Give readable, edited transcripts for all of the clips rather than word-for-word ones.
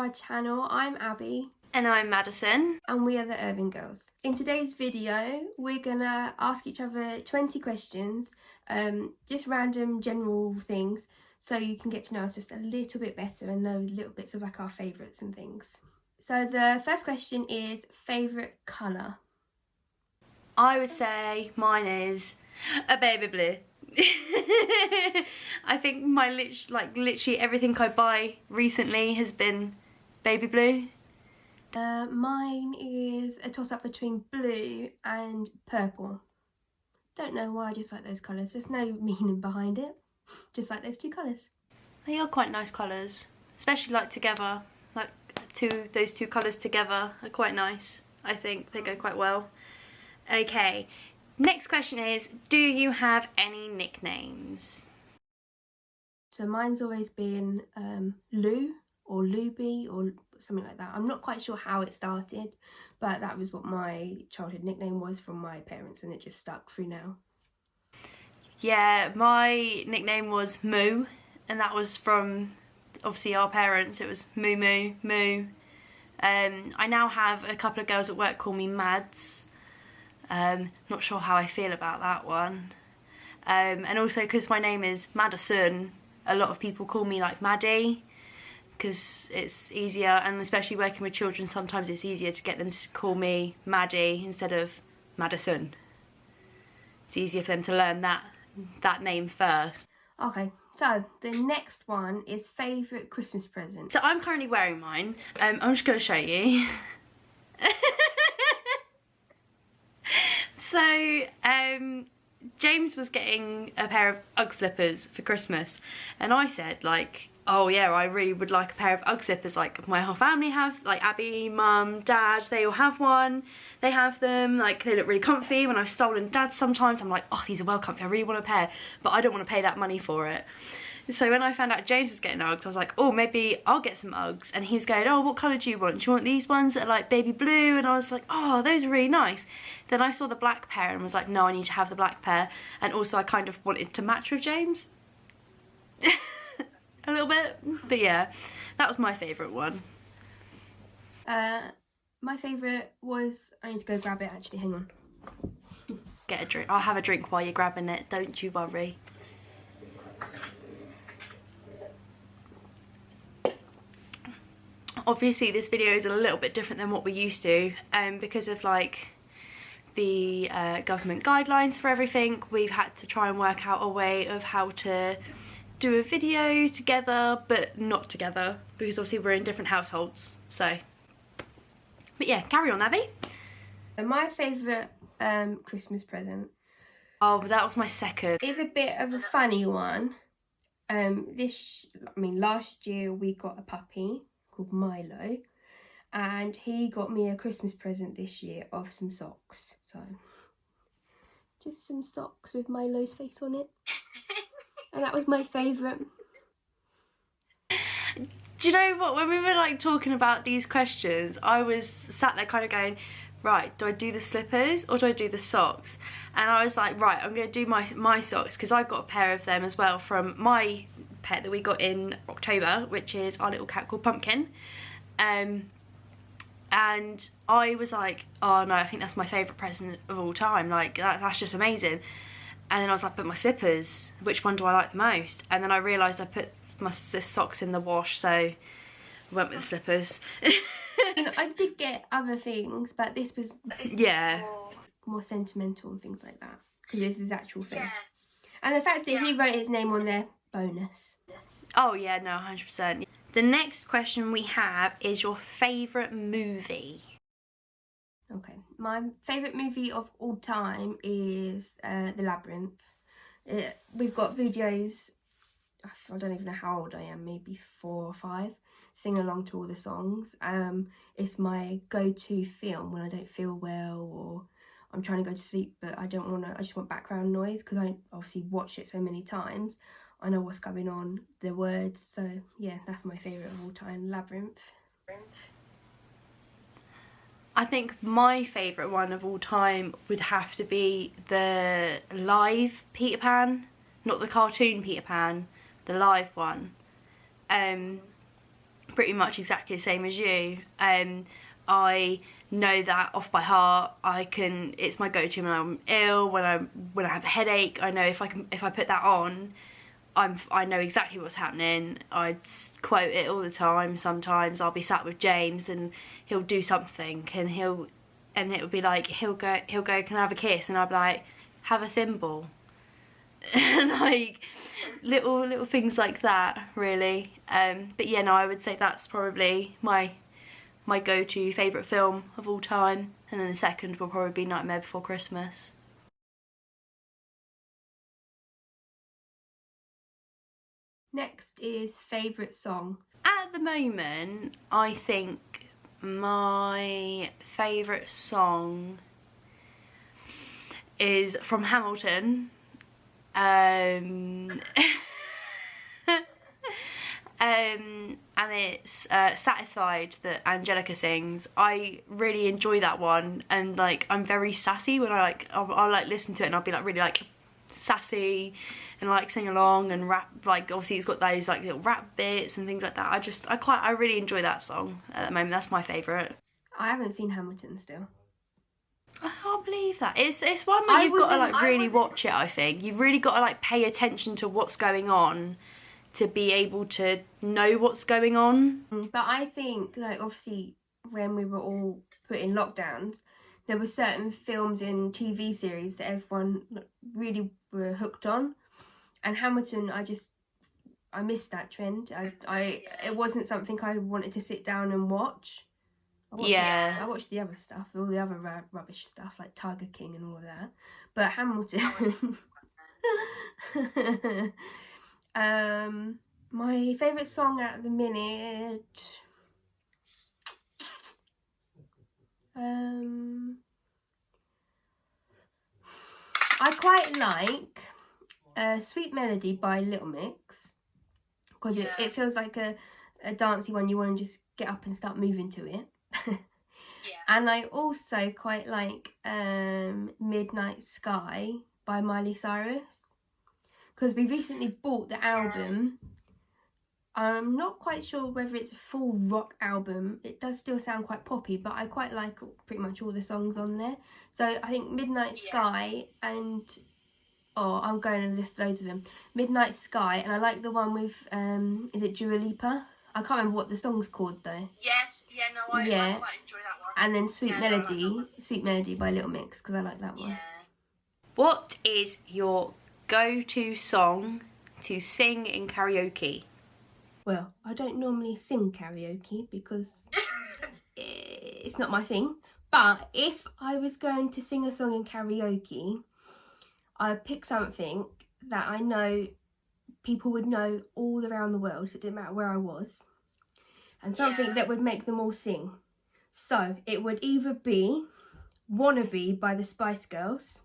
our channel. I'm Abby. And I'm Madison. And we are the Irving Girls. In today's video, we're gonna ask each other 20 questions, just random general things, so you can get to know us just a little bit better and know little bits of like our favourites and things. So the first question is favourite colour. I would say mine is a baby blue. I think my literally everything I buy recently has been baby blue. Mine is a toss-up between blue and purple. Don't know why, I just like those colours. There's no meaning behind it. Just like those two colours. They are quite nice colours, especially like together. Like those two colours together are quite nice. I think they go quite well. Okay, next question is, do you have any nicknames? So mine's always been Lou or Luby or something like that. I'm not quite sure how it started, but that was what my childhood nickname was from my parents, and it just stuck through now. Yeah, my nickname was Moo, and that was from obviously our parents. It was Moo Moo Moo. I now have a couple of girls at work call me Mads. Not sure how I feel about that one. And also because my name is Madison, a lot of people call me like Maddie, because it's easier, and especially working with children, sometimes it's easier to get them to call me Maddie instead of Madison. It's easier for them to learn that name first. Okay, so the next one is favourite Christmas present. So I'm currently wearing mine. I'm just going to show you. So, James was getting a pair of Ugg slippers for Christmas, and I said like, oh yeah, I really would like a pair of Ugg slippers. Like my whole family have, like Abby, Mum, Dad, they all have one. They have them, like they look really comfy. When I've stolen Dad's sometimes, I'm like, oh, these are well comfy, I really want a pair, but I don't want to pay that money for it. So when I found out James was getting Uggs, I was like, oh, maybe I'll get some Uggs. And he was going, oh, what colour do you want? Do you want these ones that are like baby blue? And I was like, oh, those are really nice. Then I saw the black pair and was like, no, I need to have the black pair. And also I kind of wanted to match with James. A little bit. But yeah, that was my favourite one. My favourite was, I need to go grab it actually, hang on. Get a drink. I'll have a drink while you're grabbing it, don't you worry. Obviously this video is a little bit different than what we used to, because of like the government guidelines for everything. We've had to try and work out a way of how to do a video together but not together, because obviously we're in different households. So, but yeah, carry on, Abby. My favourite Christmas present, oh, that was my second, is a bit of a funny one. Last year we got a puppy called Milo, and he got me a Christmas present this year of some socks. So just some socks with Milo's face on it. And that was my favourite. Do you know what, when we were like talking about these questions, I was sat there kind of going, right, do I do the slippers or do I do the socks? And I was like, right, I'm going to do my socks, because I got a pair of them as well from my pet that we got in October, which is our little cat called Pumpkin. And I was like, oh no, I think that's my favourite present of all time, like that's just amazing. And then I was like, but my slippers, which one do I like the most? And then I realised I put the socks in the wash, so I went with the slippers. I did get other things, but this was yeah, more sentimental and things like that, because this is his actual face. And the fact that he wrote his name on there, bonus. Oh yeah, no, 100%. The next question we have is your favourite movie. Okay, my favourite movie of all time is The Labyrinth. We've got videos, I don't even know how old I am, maybe 4 or 5, sing along to all the songs. It's my go-to film when I don't feel well or I'm trying to go to sleep but I just want background noise, because I obviously watched it so many times. I know what's going on, the words, so yeah, that's my favourite of all time, Labyrinth. I think my favourite one of all time would have to be the live Peter Pan, not the cartoon Peter Pan, the live one. pretty much exactly the same as you. I know that off by heart. It's my go-to when I'm ill, when I have a headache. I know if I put that on, I know exactly what's happening. I quote it all the time. Sometimes I'll be sat with James and he'll do something and it'll be like he'll go, can I have a kiss? And I'll be like, have a thimble. Like little things like that, really. But yeah, no, I would say that's probably my go-to favourite film of all time, and then the second will probably be Nightmare Before Christmas. Next is favourite song. At the moment, I think my favourite song is from Hamilton. And it's Satisfied that Angelica sings. I really enjoy that one, and like I'm very sassy when I'll like listen to it, and I'll be like really like sassy and like sing along and rap. Like obviously it's got those like little rap bits and things like that. I really enjoy that song at the moment. That's my favourite. I haven't seen Hamilton still. I can't believe that. It's one that you've got to like really watch it. I think you've really got to like pay attention to what's going on to be able to know what's going on. But I think, like, obviously when we were all put in lockdowns, there were certain films and TV series that everyone really were hooked on, and Hamilton, I missed that trend. It wasn't something I wanted to sit down and watch. I watched the other stuff, all the other rubbish stuff like Tiger King and all of that, but Hamilton. My favourite song at the minute, I quite like Sweet Melody by Little Mix, because it feels like a dancey one. You want to just get up and start moving to it. And I also quite like Midnight Sky by Miley Cyrus, because we recently bought the album. I'm not quite sure whether it's a full rock album. It does still sound quite poppy, but I quite like pretty much all the songs on there. So I think Midnight Sky and I'm going to list loads of them. Midnight Sky, and I like the one with is it Dua Lipa? I can't remember what the song's called though. Yes, I quite enjoy that one. And then Sweet Melody by Little Mix, because I like that one. What is your go-to song to sing in karaoke? Well, I don't normally sing karaoke because it's not my thing. But if I was going to sing a song in karaoke, I'd pick something that I know people would know all around the world, so it didn't matter where I was, and something that would make them all sing. So it would either be Wannabe by the Spice Girls.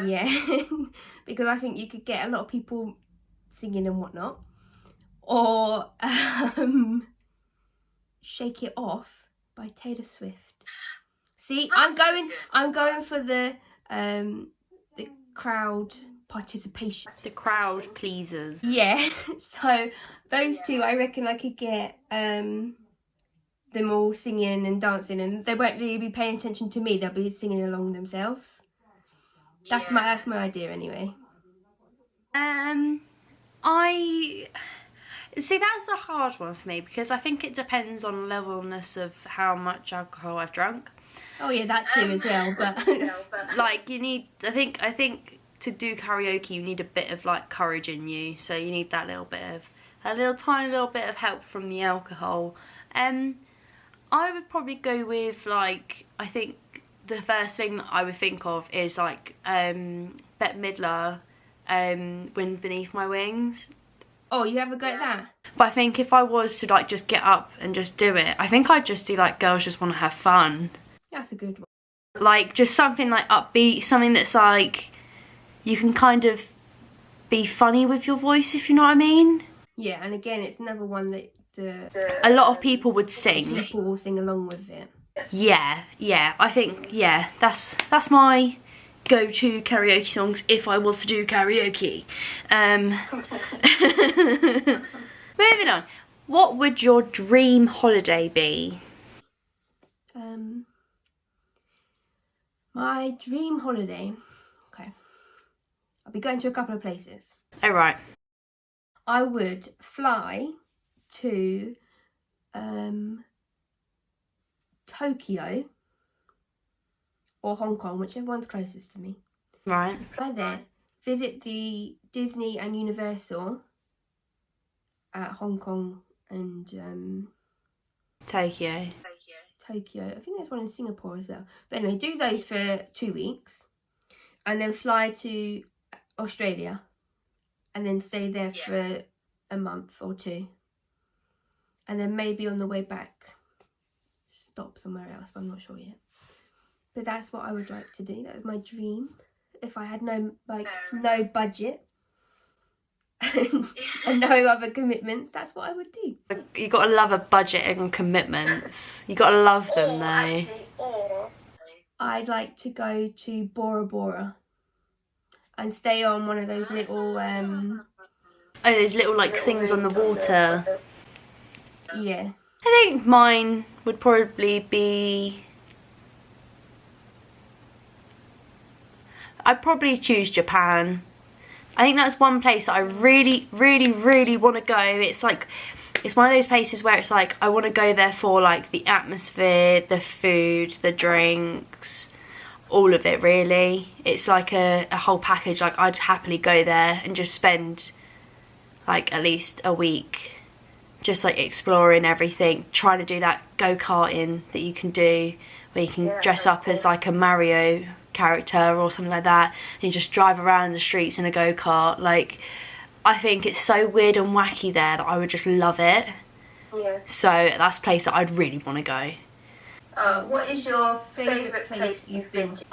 Yeah. Because I think you could get a lot of people singing and whatnot. Or Shake It Off by Taylor Swift. See, I'm going for the crowd participation. The crowd pleasers. Yeah. So those two, I reckon I could get them all singing and dancing, and they won't really be paying attention to me. They'll be singing along themselves. That's my idea anyway. I see, that's a hard one for me, because I think it depends on levelness of how much alcohol I've drunk. Oh yeah, that too as well. But like you need, I think to do karaoke you need a bit of like courage in you. So you need that tiny little bit of help from the alcohol. I would probably go with like, I think the first thing that I would think of is like Bette Midler, Wind Beneath My Wings. Oh, you have a go at that? But I think if I was to like just get up and just do it, I think I'd just do like Girls Just Want to Have Fun. That's a good one. Like just something like upbeat, something that's like you can kind of be funny with your voice, if you know what I mean. Yeah, and again, it's another one that a lot of people would sing. People will sing along with it. Yeah, I think that's my go-to karaoke songs if I was to do karaoke. Moving on. What would your dream holiday be? My dream holiday. Okay. I'll be going to a couple of places. Oh, right. I would fly to Tokyo or Hong Kong, whichever one's closest to me. Right. Fly there, visit the Disney and Universal at Hong Kong and Tokyo. Tokyo. I think there's one in Singapore as well. But anyway, do those for 2 weeks and then fly to Australia and then stay there for a month or two. And then maybe on the way back, stop somewhere else, but I'm not sure yet. But that's what I would like to do. That was my dream. If I had no budget and no other commitments, that's what I would do. You gotta love a budget and commitments. You gotta love them though. I'd like to go to Bora Bora and stay on one of those little Oh, those little like things on the water. yeah. I think mine would probably be... I'd probably choose Japan. I think that's one place that I really, really, really want to go. It's like, it's one of those places where it's like, I want to go there for like the atmosphere, the food, the drinks, all of it really. It's like a whole package. Like I'd happily go there and just spend like at least a week just like exploring everything, trying to do that go-karting that you can do where you can dress up as like a Mario character or something like that and you just drive around the streets in a go-kart. Like, I think it's so weird and wacky there that I would just love it. Yeah. So that's a place that I'd really want to go. What is your favourite place you've been to?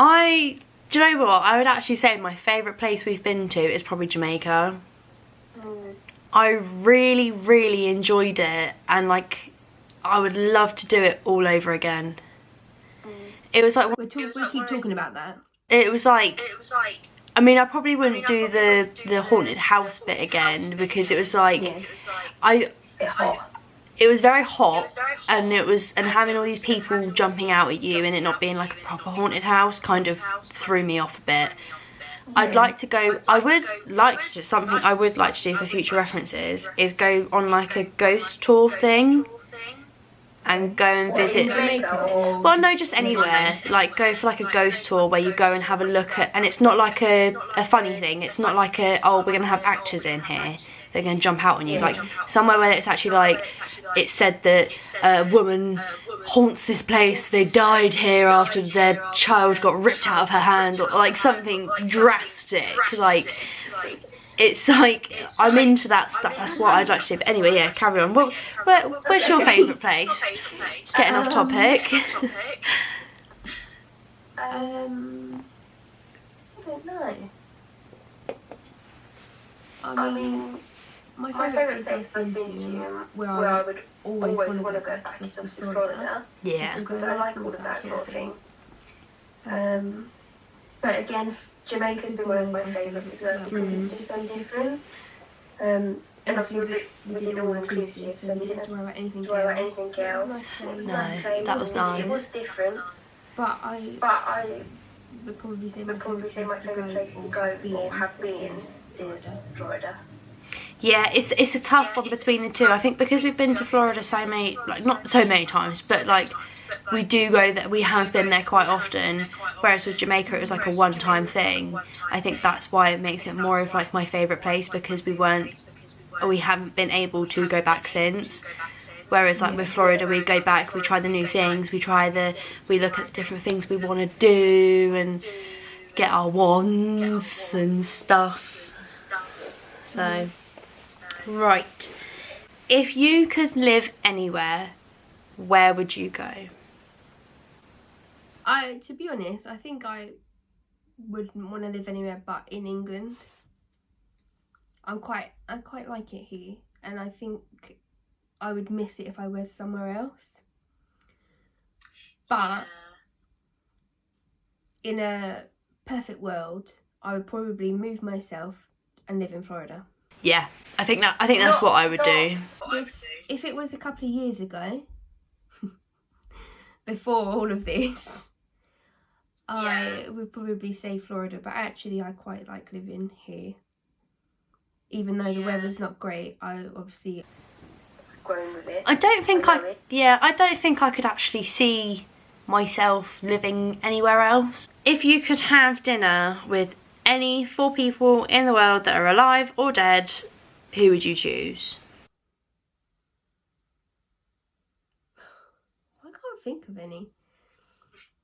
Do you know what? I would actually say my favourite place we've been to is probably Jamaica. I really, really enjoyed it and like I would love to do it all over again. It was like... We keep talking about that. It was like... I mean, I probably wouldn't do the haunted house bit again because it was like... It was very hot and having all these people jumping out at you and it not being like a proper haunted house kind of threw me off a bit. I'd like to go, I would like to do for future references is go on like a ghost tour thing and go and visit, well no, just anywhere, like go for like a ghost tour where you go and have a look at, and it's not like a funny thing, it's not like oh we're gonna have actors in here, they're gonna jump out on you, like somewhere where it's actually like, it's said that a woman haunts this place, they died here after their child got ripped out of her hand, or like something drastic, like it's like, I'm into that stuff, that's what I'd like to do. But anyway, yeah, carry on. Where's your favourite place? Getting off topic. I don't know. I mean, my favourite place I've been to, where I would always want to go back is obviously Florida. Yeah. Because I like all of that sort of thing. But again, Jamaica's been one of my favourites as well because it's just so different. And obviously we did all inclusive, so we didn't have to worry about anything else. No, that was nice. It was different, but I would probably say my favourite place to go or have been is Florida. Yeah, it's a tough one between the two. I think because we've been to Florida so many, like not so many times, but like we do go there, we have been there quite often, whereas with Jamaica it was like a one-time thing. I think that's why it makes it more of like my favourite place, because we haven't been able to go back since. Whereas like with Florida, we go back, we try the new things, we look at the different things we want to do and get our wands and stuff. So, right. If you could live anywhere, where would you go? To be honest, I think I wouldn't want to live anywhere but in England. I quite like it here, and I think I would miss it if I was somewhere else. But in a perfect world, I would probably move myself and live in Florida. Yeah, I think that's what I would do. If it was a couple of years ago, before all of this, I would probably say Florida, but actually I quite like living here. Even though the weather's not great, I obviously grown with it. I don't think I could actually see myself living anywhere else. If you could have dinner with any 4 people in the world that are alive or dead, who would you choose? I can't think of any.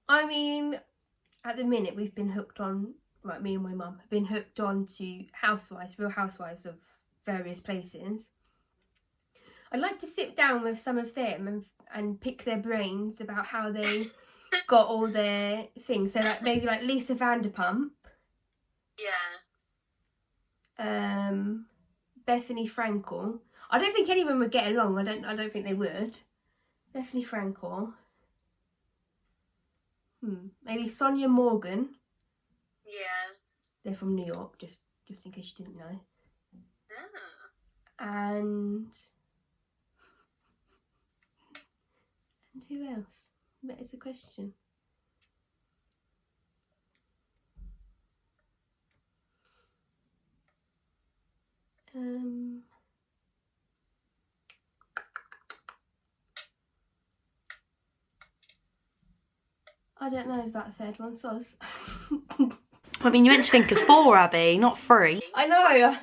I mean, at the minute we've been hooked on, like me and my mum have been hooked on to Real Housewives of various places. I'd like to sit down with some of them and pick their brains about how they got all their things. So like maybe like Lisa Vanderpump. Yeah. Bethany Frankel. I don't think any of them would get along. I don't think they would. Bethany Frankel. Maybe Sonia Morgan. Yeah. They're from New York, just in case you didn't know. Oh. And who else? That is a question. I don't know about the third one, so I mean, you meant to think of 4, Abby, not 3. I know.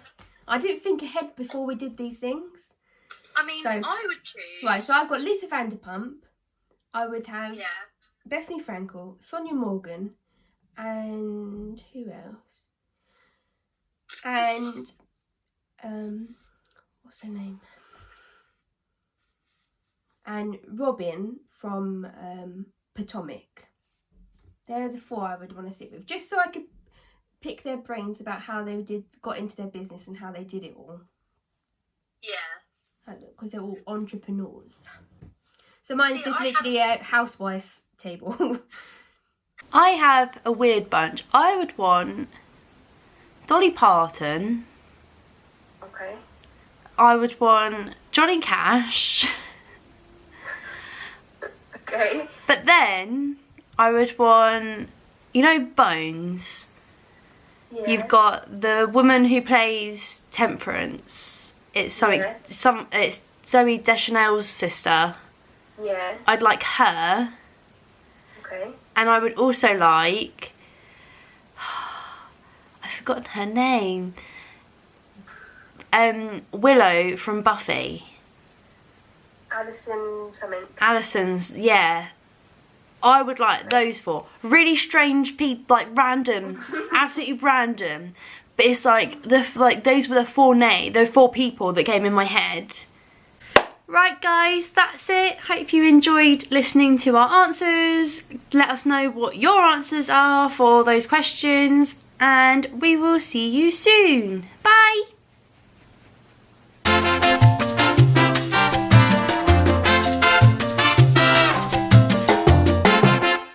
I didn't think ahead before we did these things. I mean, I would choose. Right, so I've got Lisa Vanderpump. I would have Yeah. Bethany Frankel, Sonia Morgan, and who else? And what's her name? And Robin from Potomac. They're the 4 I would want to sit with, just so I could pick their brains about how they got into their business and how they did it all. Yeah. Because they're all entrepreneurs. So mine's just literally a housewife table. I have a weird bunch. I would want Dolly Parton. Okay. I would want Johnny Cash. Okay. But then I would want, you know, Bones. Yeah. You've got the woman who plays Temperance. It's something. It's Zooey Deschanel's sister. Yeah. I'd like her. Okay. And I would also like, I've forgotten her name. Willow from Buffy. Alison something. Alison's, yeah. I would like those 4. Really strange people, like random, absolutely random. But it's like those were the 4 people that came in my head. Right guys, that's it. Hope you enjoyed listening to our answers. Let us know what your answers are for those questions, and we will see you soon. Bye.